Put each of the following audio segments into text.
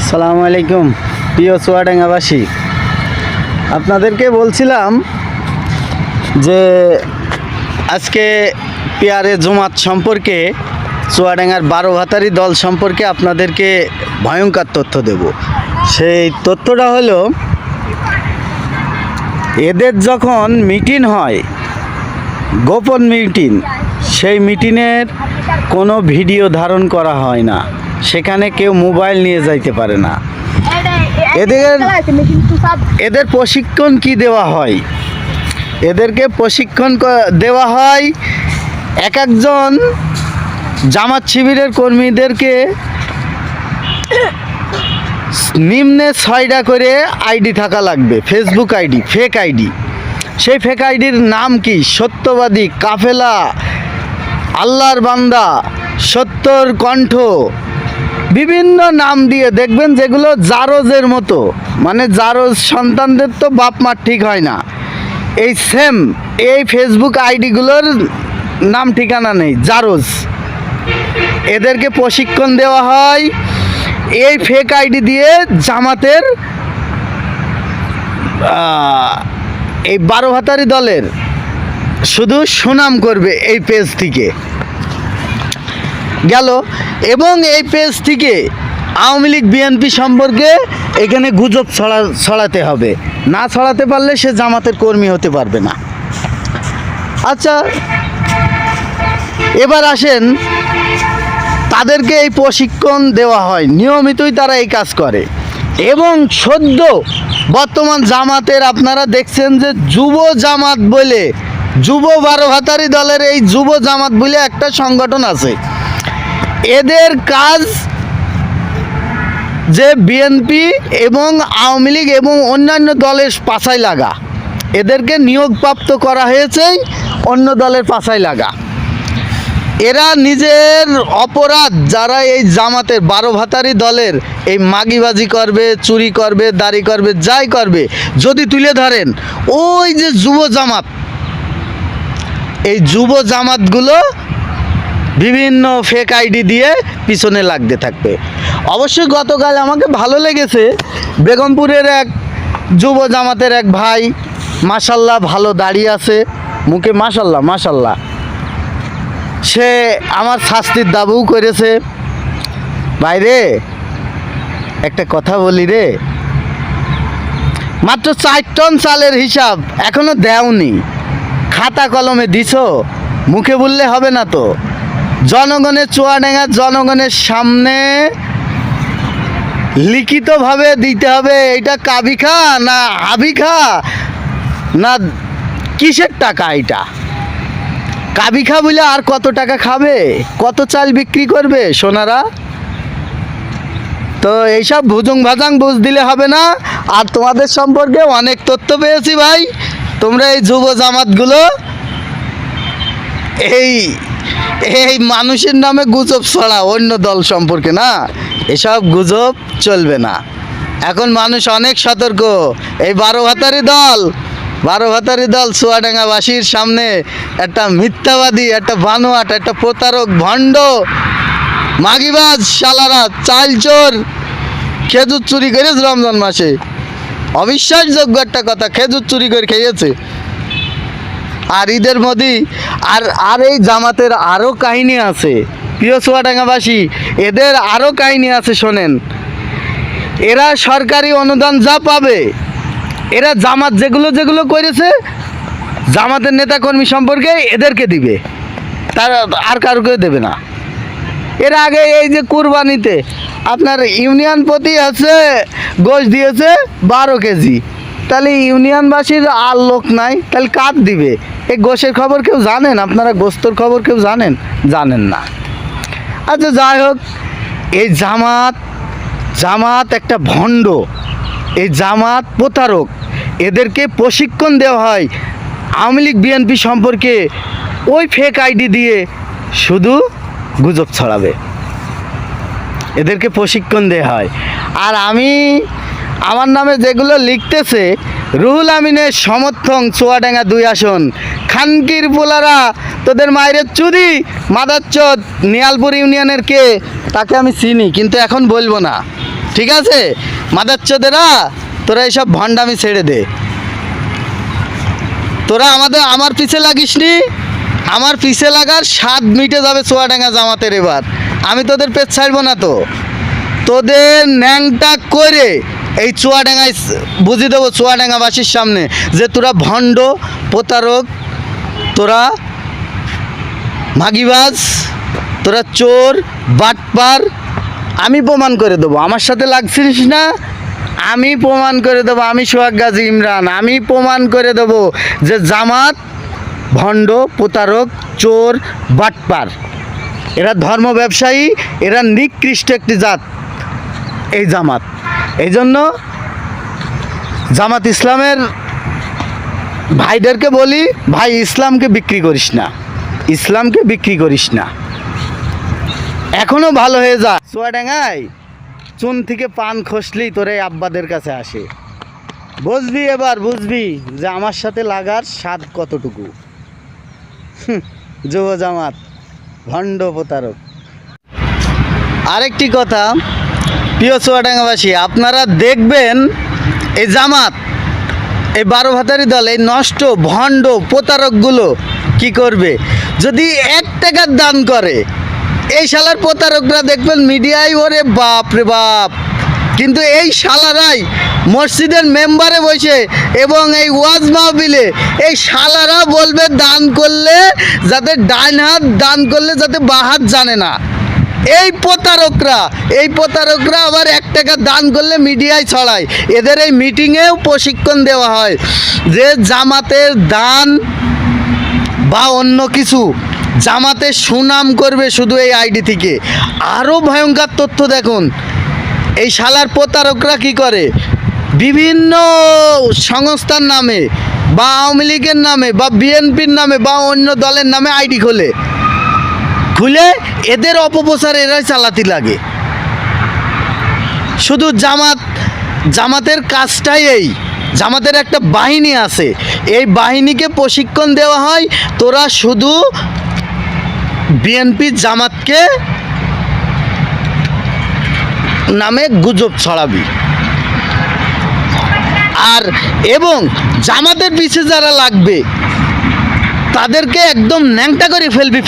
আসসালামু আলাইকুম প্রিয় চুয়াডাঙ্গাবাসী, আপনাদেরকে বলছিলাম যে আজকে পিয়ারে জমাত সম্পর্কে, চুয়াডাঙ্গার 12 ভাতারি দল সম্পর্কে আপনাদেরকে ভয়ঙ্কর তথ্য দেব। সেই তথ্যটা হলো, এদের যখন মিটিং হয়, গোপন মিটিং, সেই মিটিংয়ের কোনো ভিডিও ধারণ করা হয় না, সেখানে কেউ মোবাইল নিয়ে যাইতে পারে না। এদের প্রশিক্ষণ কি দেওয়া হয়? এদেরকে প্রশিক্ষণ দেওয়া হয় এক একজন জামাত শিবিরের কর্মীদেরকে নিম্নে 6টা করে আইডি থাকা লাগবে, ফেসবুক আইডি, ফেক আইডি। সেই ফেক আইডির নাম কি? সত্যবাদী, কাফেলা, আল্লাহর বান্দা, সত্যর কণ্ঠ, বিভিন্ন নাম দিয়ে দেখবেন, যেগুলো জারজের মতো, মানে জারজ সন্তানদের তো বাপ মার ঠিক হয় না, এই সেম এই ফেসবুক আইডিগুলোর নাম ঠিকানা নেই, জারজ। এদেরকে প্রশিক্ষণ দেওয়া হয় এই ফেক আইডি দিয়ে জামাতের এই 12 ভাতারি দলের শুধু সুনাম করবে এই পেজ থেকে গেল। এবং এই পেজ থেকে আওয়ামী লীগ বিএনপি সম্পর্কে এখানে গুজব ছড়াতে হবে, না ছড়াতে পারলে সে জামাতের কর্মী হতে পারবে না। আচ্ছা, এবার আসেন, তাদেরকে এই প্রশিক্ষণ দেওয়া হয়, নিয়মিতই তারা এই কাজ করে। এবং সদ্য বর্তমান জামাতের আপনারা দেখছেন যে যুব জামাত বলে, যুব 12 ভাতারি দলের এই যুব জামাত বলে একটা সংগঠন আছে। এদের কাজ যে বিএনপি এবং আওয়ামী লীগ এবং অন্যান্য দলের পাছায় লাগা, এদেরকে নিয়োগপ্রাপ্ত করা হয়েছে অন্য দলের পাছায় লাগা। এরা নিজের অপরাধ, যারা এই জামাতের 12 ভাতারি দলের এই মাগিবাজি করবে, চুরি করবে, দাড়ি করবে, যাই করবে, যদি তুলে ধরেন, ওই যে যুব জামাত, এই যুব জামাতগুলো বিভিন্ন ফেক আইডি দিয়ে পিছনে লাগতে থাকবে। অবশ্যই গতকাল আমাকে ভালো লেগেছে, বেগমপুরের এক যুব জামাতের এক ভাই, মাশাল্লাহ ভালো দাঁড়িয়ে আছে, মুখে মাশাল্লাহ মাশাল্লাহ, সে আমার শাস্তির দাবিও করেছে। ভাইরে, একটা কথা বলি রে, মাত্র 4 টন চালের হিসাব এখনো দেওনি, খাতা কলমে দিছো, মুখে বললে হবে না তো। জনগণের, চুয়াডাঙ্গার জনগণের সামনে লিখিতভাবে দিতে হবে, এটা কাবিখা না হাবিখা না কিসের টাকা। এটা কাবিখা বলে আর কত টাকা খাবে, কত চাল বিক্রি করবে সোনারা? তো এইসব ভুজুং ভাজাং বুঝ দিলে হবে না। আর তোমাদের সম্পর্কে অনেক তথ্য পেয়েছি ভাই, তোমরা এই যুব জামাতগুলো এই এই মানুষের নামে গুজব ছড়া, অন্য দল সম্পর্কে না, এসব গুজব চলবে না। এখন মানুষ অনেক সতর্ক। এই 12 ভাতারি দল চুয়াডাঙ্গাবাসীর সামনে একটা মিথ্যাবাদী, একটা বানোয়াট, একটা প্রতারক, ভণ্ড, মাগিবাজ শালারা, চাল চোর, খেজুর চুরি করেছে রমজান মাসে, অবিশ্বাসযোগ্য একটা কথা, খেজুর চুরি করে খেয়েছে। আর ঈদের মধ্যে আর এই জামাতের আরও কাহিনী আছে প্রিয় চুয়াডাঙ্গাবাসী, এদের আরও কাহিনী আছে, শোনেন। এরা সরকারি অনুদান যা পাবে, এরা জামাত যেগুলো করেছে, জামাতের নেতাকর্মী সম্পর্কে এদেরকে দিবে, তার আর কারোকে দেবে না। এর আগে এই যে কুরবানিতে আপনার ইউনিয়ন প্রতি আছে গোশ দিয়েছে 12 কেজি, তাহলে ইউনিয়নবাসীর আর লোক নাই, তাহলে কার দিবে? এই গোশের খবর কেউ জানেন? আপনারা গোস্তর খবর কেউ জানেন না। আচ্ছা, যাই হোক, এই জামাত একটা ভণ্ড, এই জামাত প্রতারক, এদেরকে প্রশিক্ষণ দেওয়া হয় আওয়ামী লীগ বিএনপি সম্পর্কে ওই ফেক আইডি দিয়ে শুধু গুজব ছড়াবে, এদেরকে প্রশিক্ষণ দেওয়া হয়। আর আমার নামে যেগুলো লিখতেছে, রুহুল আমিনের সমর্থক, চুয়াডাঙ্গা 2 আসন, খানকির পোলারা, তোদের মায়ের চুদি, মাদারচোদ, নিয়ালপুর ইউনিয়নের কে, তাকে আমি চিনি, কিন্তু এখন বলবো না। ঠিক আছে? মাদারচোদেরা, তোরা এইসব ভণ্ডামি ছেড়ে দে। তোরা আমার পিছে লাগিসনি, আমার পিছে লাগার স্বাদ মিটে যাবে চুয়াডাঙ্গা জামাতের এবার। আমি তোদের পেছ ছাড়বো না তো, তোদের ন্যাংটা করে এই চুয়াডাঙ্গায় বুঝিয়ে দেবো চুয়াডাঙ্গাবাসীর সামনে যে তোরা ভণ্ড, প্রতারক, তোরা ভাগিবাজ, তোরা চোর, বাটপার। আমি প্রমাণ করে দেবো, আমার সাথে লাগছিস না, আমি প্রমাণ করে দেবো। আমি সোহাগ গাজী ইমরান, আমি প্রমাণ করে দেবো যে জামাত ভণ্ড, প্রতারক, চোর, বাটপার। এরা ধর্ম ব্যবসায়ী, এরা নিকৃষ্ট একটি জাত এই জামাত। এই জন্য জামাত ইসলামের ভাইদেরকে বলি, ভাই ইসলামকে বিক্রি করিস না, ইসলামকে বিক্রি করিস না। এখনও ভালো হয়ে যা। চুয়াডাঙ্গায় চুন থেকে পান খসলেই তোর এই আব্বাদের কাছে আসে। বুঝবি, এবার বুঝবি যে আমার সাথে লাগার স্বাদ কতটুকু। যুব জামাত, ভণ্ড, প্রতারক। আরেকটি কথা, প্রিয় চুয়াডাঙ্গাবাসী, আপনারা দেখবেন এই জামাত, এই 12 ভাতারি দল, এই নষ্ট ভণ্ড প্রতারকগুলো কি করবে যদি 1 টাকার দান করে। এই শালার প্রতারকরা দেখবেন মিডিয়ায়, ওরে বাপ রে বাপ। কিন্তু এই শালারাই মসজিদের মেম্বারে বসে এবং এই ওয়াজ মাহফিলে এই শালারা বলবে দান করলে যাতে ডান হাত, দান করলে যাতে বাঁ হাত জানে না। এই প্রতারকরা আবার 1 টাকা দান করলে মিডিয়ায় ছড়ায়। এদের এই মিটিংয়েও প্রশিক্ষণ দেওয়া হয় যে জামাতের দান বা অন্য কিছু জামাতের সুনাম করবে শুধু এই আইডি থেকে। আরও ভয়ঙ্কর তথ্য দেখুন, এই শালার প্রতারকরা কি করে, বিভিন্ন সংস্থার নামে বা আওয়ামী লীগের নামে বা বিএনপির নামে বা অন্য দলের নামে আইডি খুলে এদের অপপ্রচার এরাই চালাতে লাগে। শুধু জামাতের কাজটাই এই, জামাতের একটা বাহিনী আছে, এই বাহিনীকে প্রশিক্ষণ দেওয়া হয় তোরা শুধু বিএনপি জামাতকে নামে গুজব ছড়াবি। আর এবং জামাতের পিছে যারা লাগবে তাদেরকে একদম ন্যাংটা করে ফেলবি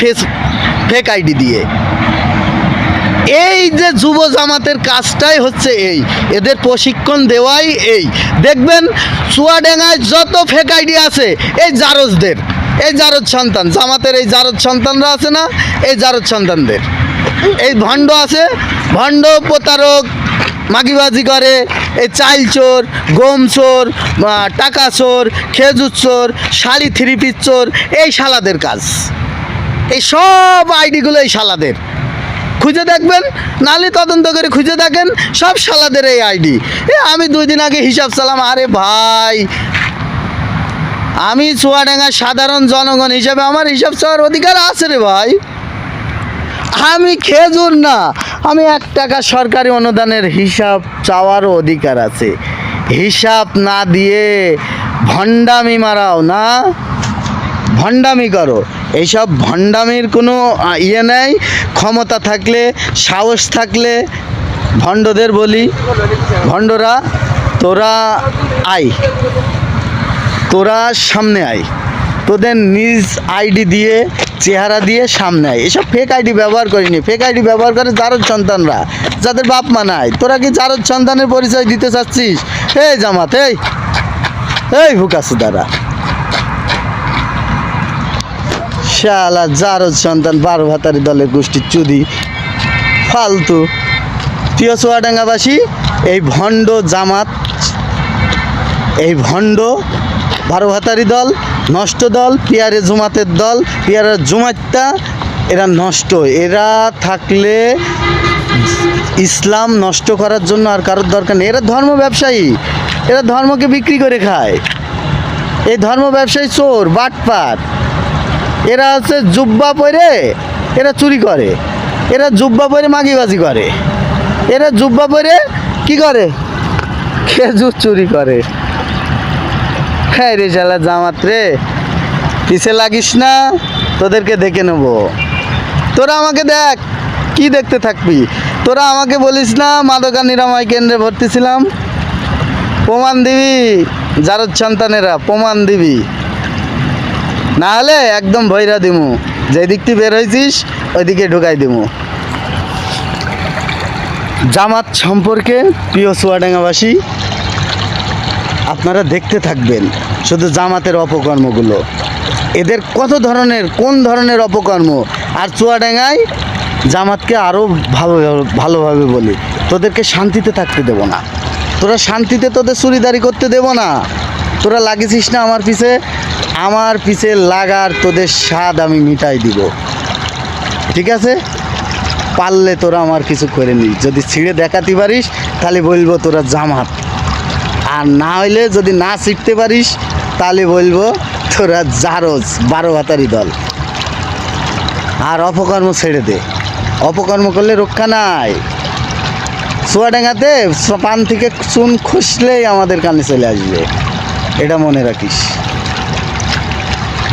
ফেক আইডি দিয়ে। এই যে যুব জামাতের কাজটাই হচ্ছে এই, এদের প্রশিক্ষণ দেওয়াই এই। দেখবেন চুয়াডাঙ্গায় যত ফেক আইডি আছে এই জারজদের, এই জারজ সন্তান, জামাতের এই জারজ সন্তানরা আছে না, এই জারজ সন্তানদের। এই ভণ্ড আছে, ভণ্ড, প্রতারক, মাগিবাজি করে, এই চাইল চোর, গম চোর, টাকা চোর, খেজুর চোর, শাড়ি 3 পিস চোর, এই শালাদের কাজ। এই সব আইডিগুলো এই শালাদের, খুঁজে দেখবেন, নালে তদন্ত করে খুঁজে দেখেন, সব শালাদের এই আইডি। আমি 2 দিন আগে হিসাব চালাম, আরে ভাই আমি চুয়াডাঙ্গার সাধারণ জনগণ হিসাবে আমার হিসাব চাওয়ার অধিকার আছে রে ভাই। আমি খেজুর না, আমি 1 টাকা সরকারি অনুদানের হিসাব চাওয়ারও অধিকার আছে। হিসাব না দিয়ে ভণ্ডামি মারাও না, ভণ্ডামি করো। এইসব ভণ্ডামির কোনো ইয়ে নেই। ক্ষমতা থাকলে, সাহস থাকলে ভণ্ডদের বলি, ভণ্ডরা তোরা আয়, তোরা সামনে আয়, তোদের নিজ আইডি দিয়ে, চেহারা দিয়ে সামনে আয়। এসব ফেক আইডি ব্যবহার করিনি, ফেক আইডি ব্যবহার করে জারজ সন্তানরা, যাদের বাপ মা নাই। তোরা কি জারজ সন্তানের পরিচয় দিতে চাচ্ছিস? এই জামাত, এই ভুকাসুদারা, শালা জারজ সন্তান, 12 ভাতারি দলের গোষ্ঠীর চুদি, ফালতু। প্রিয় চুয়াডাঙ্গাবাসী, এই ভণ্ড জামাত, এই ভণ্ড 12 ভাতারি দল, নষ্ট দল, পিয়ারে জুমাতের দল, পিয়ারে জুমাতটা, এরা নষ্ট। এরা থাকলে ইসলাম নষ্ট করার জন্য আর কারোর দরকার নেই। এরা ধর্ম ব্যবসায়ী, এরা ধর্মকে বিক্রি করে খায়। এই ধর্ম ব্যবসায়ী চোর, বাটপার। এরা হচ্ছে জুব্বা পরে এরা চুরি করে, এরা জুব্বা পরে মাগিবাজি করে, এরা জুব্বা পরে কি করে, খেজুর চুরি করে। হ্যাঁ রে শালা জামাত রে, পিছে লাগিস না, তোদেরকে দেখে নেবো। তোরা আমাকে দেখ, কি দেখতে থাকবি? তোরা আমাকে বলিস না মাদকা নিরাময় কেন্দ্রে ভর্তি ছিলাম, প্রমাণ দিবি, জারদ সন্তানেরা প্রমাণ দিবি, না হলে একদম ভৈরা দিমু, যেই দিক থেকে বের হয়েছিস ওইদিকে ঢুকাই দিমু। জামাত সম্পর্কে প্রিয় চুয়াডাঙ্গাবাসী, আপনারা দেখতে থাকবেন শুধু জামাতের অপকর্মগুলো, এদের কত ধরনের কোন ধরনের অপকর্ম। আর চুয়াডাঙ্গায় জামাতকে আরও ভালোভাবে বলি, তোদেরকে শান্তিতে থাকতে দেব না, তোরা শান্তিতে তোদের চুরিদারি করতে দেব না। তোরা লাগিয়েছিস না আমার পিছে লাগার তোদের স্বাদ আমি মিটাই দিব, ঠিক আছে? পারলে তোরা আমার কিছু করে নিস, যদি ছিঁড়ে দেখাতে পারিস তাহলে বলবো তোরা জামাত, আর না হইলে যদি না ছিঁড়তে পারিস তাহলে বলবো তোরা জারজ 12 ভাতারি দল। আর অপকর্ম ছেড়ে দে, অপকর্ম করলে রক্ষা নাই। চুয়াডাঙ্গাতে পান থেকে চুন খুসলেই আমাদের কানে চলে আসবে, এটা মনে রাখিস।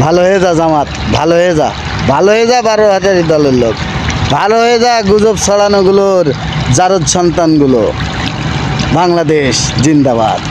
ভালো হয়ে যা জামাত, ভালো হয়ে যা, ভালো হয়ে যা 12 ভাতারি দলের লোক, ভালো হয়ে যা গুজব ছড়ানোগুলোর জারদ সন্তানগুলো। বাংলাদেশ জিন্দাবাদ।